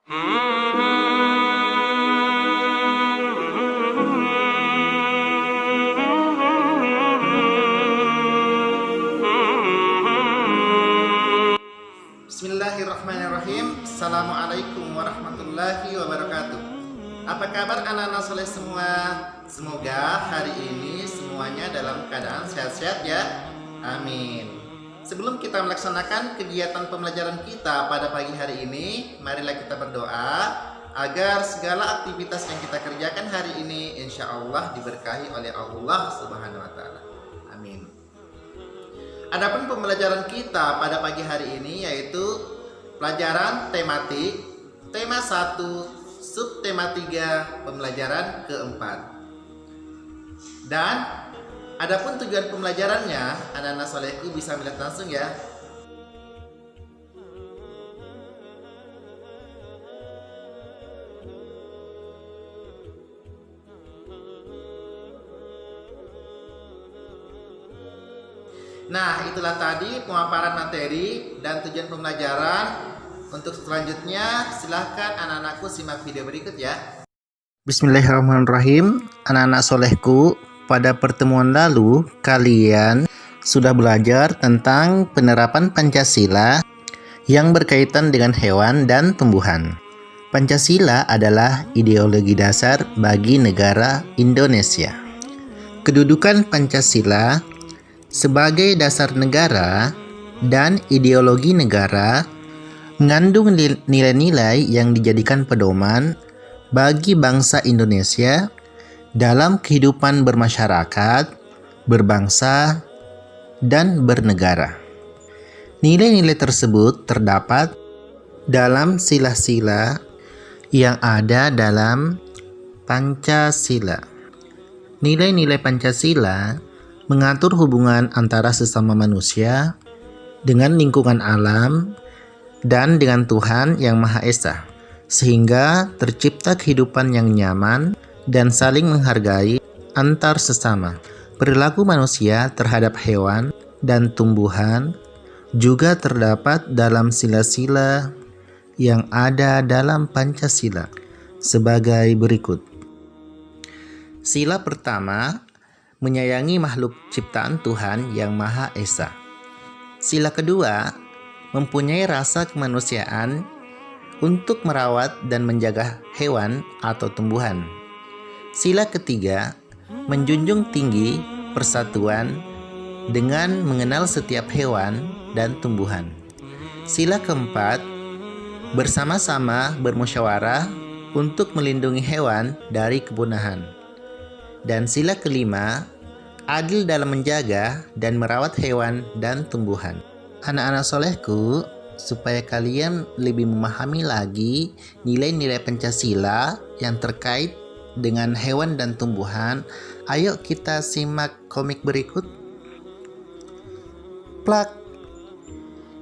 Bismillahirrahmanirrahim. Assalamualaikum warahmatullahi wabarakatuh. Apa kabar anak-anak soleh semua? Semoga hari ini semuanya dalam keadaan sehat-sehat ya. Amin. Sebelum kita melaksanakan kegiatan pembelajaran kita pada pagi hari ini, marilah kita berdoa agar segala aktivitas yang kita kerjakan hari ini insya Allah diberkahi oleh Allah Subhanahu wa Ta'ala. Amin. Adapun pembelajaran kita pada pagi hari ini yaitu pelajaran tematik, tema 1, subtema 3, pembelajaran keempat. Dan adapun tujuan pembelajarannya, anak-anak solehku bisa melihat langsung ya. Nah, itulah tadi pemaparan materi dan tujuan pembelajaran. Untuk selanjutnya, silahkan anak-anakku simak video berikut ya. Bismillahirrahmanirrahim. Anak-anak solehku, pada pertemuan lalu kalian sudah belajar tentang penerapan Pancasila yang berkaitan dengan hewan dan tumbuhan. Pancasila adalah ideologi dasar bagi negara Indonesia. Kedudukan Pancasila sebagai dasar negara dan ideologi negara mengandung nilai-nilai yang dijadikan pedoman bagi bangsa Indonesia dalam kehidupan bermasyarakat, berbangsa, dan bernegara. Nilai-nilai tersebut terdapat dalam sila-sila yang ada dalam Pancasila. Nilai-nilai Pancasila mengatur hubungan antara sesama manusia dengan lingkungan alam dan dengan Tuhan Yang Maha Esa, sehingga tercipta kehidupan yang nyaman dan saling menghargai antar sesama. Perilaku manusia terhadap hewan dan tumbuhan juga terdapat dalam sila-sila yang ada dalam Pancasila sebagai berikut. Sila pertama, menyayangi makhluk ciptaan Tuhan Yang Maha Esa. Sila kedua, mempunyai rasa kemanusiaan untuk merawat dan menjaga hewan atau tumbuhan. Sila ketiga, menjunjung tinggi persatuan dengan mengenal setiap hewan dan tumbuhan. Sila keempat, bersama-sama bermusyawarah untuk melindungi hewan dari kepunahan. Dan sila kelima, adil dalam menjaga dan merawat hewan dan tumbuhan. Anak-anak solehku, supaya kalian lebih memahami lagi nilai-nilai Pancasila yang terkait dengan hewan dan tumbuhan, ayo kita simak komik berikut. Plak.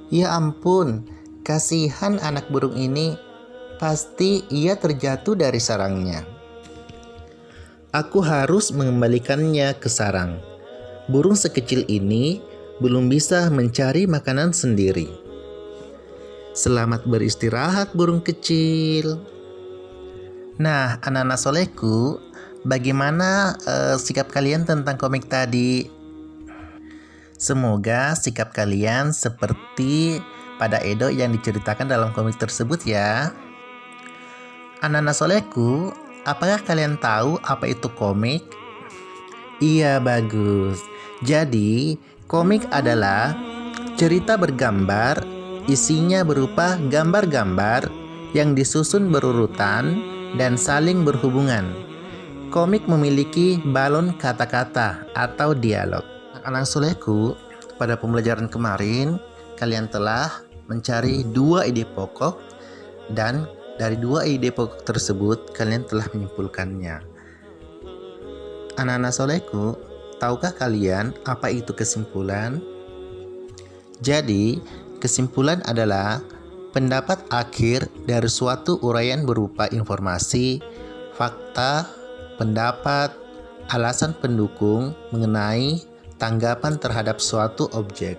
Ya ampun, kasihan anak burung ini. Pasti ia terjatuh dari sarangnya. Aku harus mengembalikannya ke sarang. Burung sekecil ini belum bisa mencari makanan sendiri. Selamat beristirahat burung kecil. Nah, anak-anak solehku, bagaimana sikap kalian tentang komik tadi? Semoga sikap kalian seperti pada Edo yang diceritakan dalam komik tersebut ya. Anak-anak solehku, apakah kalian tahu apa itu komik? Iya, bagus. Jadi, komik adalah cerita bergambar, isinya berupa gambar-gambar yang disusun berurutan dan saling berhubungan. Komik memiliki balon kata-kata atau dialog. Anak-anak solehku, pada pembelajaran kemarin, kalian telah mencari 2 ide pokok dan dari 2 ide pokok tersebut, kalian telah menyimpulkannya. Anak-anak solehku, tahukah kalian apa itu kesimpulan? Jadi, kesimpulan adalah pendapat akhir dari suatu uraian berupa informasi, fakta, pendapat, alasan pendukung mengenai tanggapan terhadap suatu objek.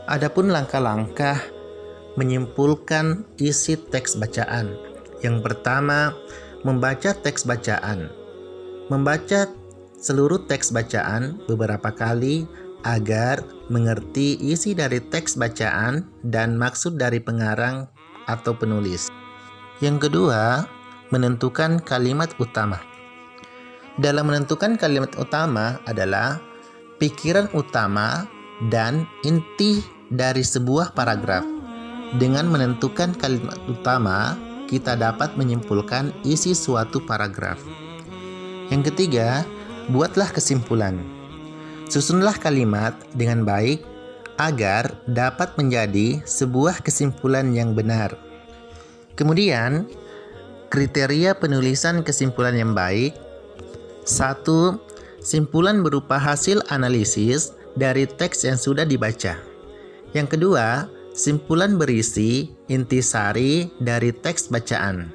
Adapun langkah-langkah menyimpulkan isi teks bacaan. Yang pertama, membaca teks bacaan. Membaca seluruh teks bacaan beberapa kali agar mengerti isi dari teks bacaan dan maksud dari pengarang atau penulis. Yang kedua, menentukan kalimat utama. Dalam menentukan kalimat utama adalah pikiran utama dan inti dari sebuah paragraf. Dengan menentukan kalimat utama, kita dapat menyimpulkan isi suatu paragraf. Yang ketiga, buatlah kesimpulan. Susunlah kalimat dengan baik agar dapat menjadi sebuah kesimpulan yang benar. Kemudian, kriteria penulisan kesimpulan yang baik. 1. Simpulan berupa hasil analisis dari teks yang sudah dibaca. Yang kedua, simpulan berisi intisari dari teks bacaan.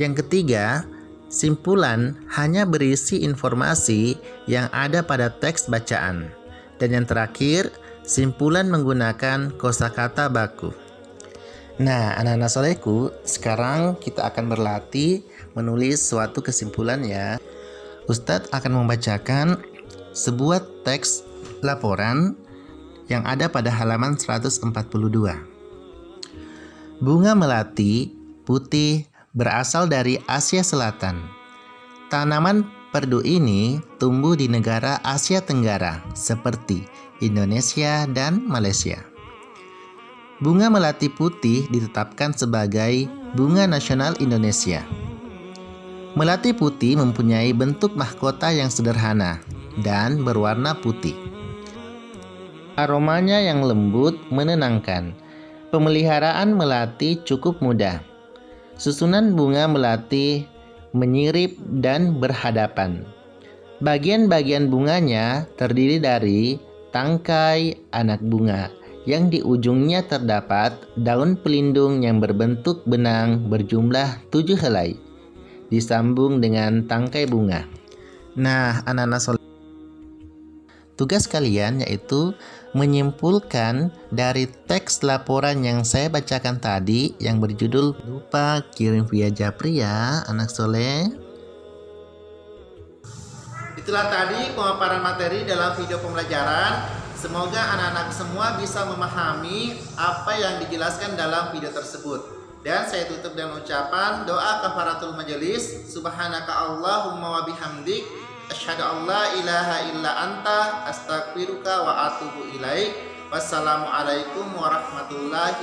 Yang ketiga, simpulan hanya berisi informasi yang ada pada teks bacaan. Dan yang terakhir, simpulan menggunakan kosakata baku. Nah, anak-anak solehku, sekarang kita akan berlatih menulis suatu kesimpulan ya. Ustadz akan membacakan sebuah teks laporan yang ada pada halaman 142. Bunga melati putih berasal dari Asia Selatan. Tanaman perdu ini tumbuh di negara Asia Tenggara seperti Indonesia dan Malaysia. Bunga melati putih ditetapkan sebagai bunga nasional Indonesia. Melati putih mempunyai bentuk mahkota yang sederhana dan berwarna putih. Aromanya yang lembut menenangkan. Pemeliharaan melati cukup mudah. Susunan bunga melati menyirip dan berhadapan. Bagian-bagian bunganya terdiri dari tangkai anak bunga yang di ujungnya terdapat daun pelindung yang berbentuk benang berjumlah 7 helai. Disambung dengan tangkai bunga. Nah, anak-anak soleh, tugas kalian yaitu menyimpulkan dari teks laporan yang saya bacakan tadi yang berjudul lupa kirim via Japri ya, anak soleh. Itulah tadi pemaparan materi dalam video pembelajaran. Semoga anak-anak semua bisa memahami apa yang dijelaskan dalam video tersebut. Dan saya tutup dengan ucapan doa kafaratul majelis. Subhanaka Allahumma wa bihamdik asyhadu an la ilaha illa anta astaghfiruka wa atubu ilaik. Wassalamualaikum warahmatullahi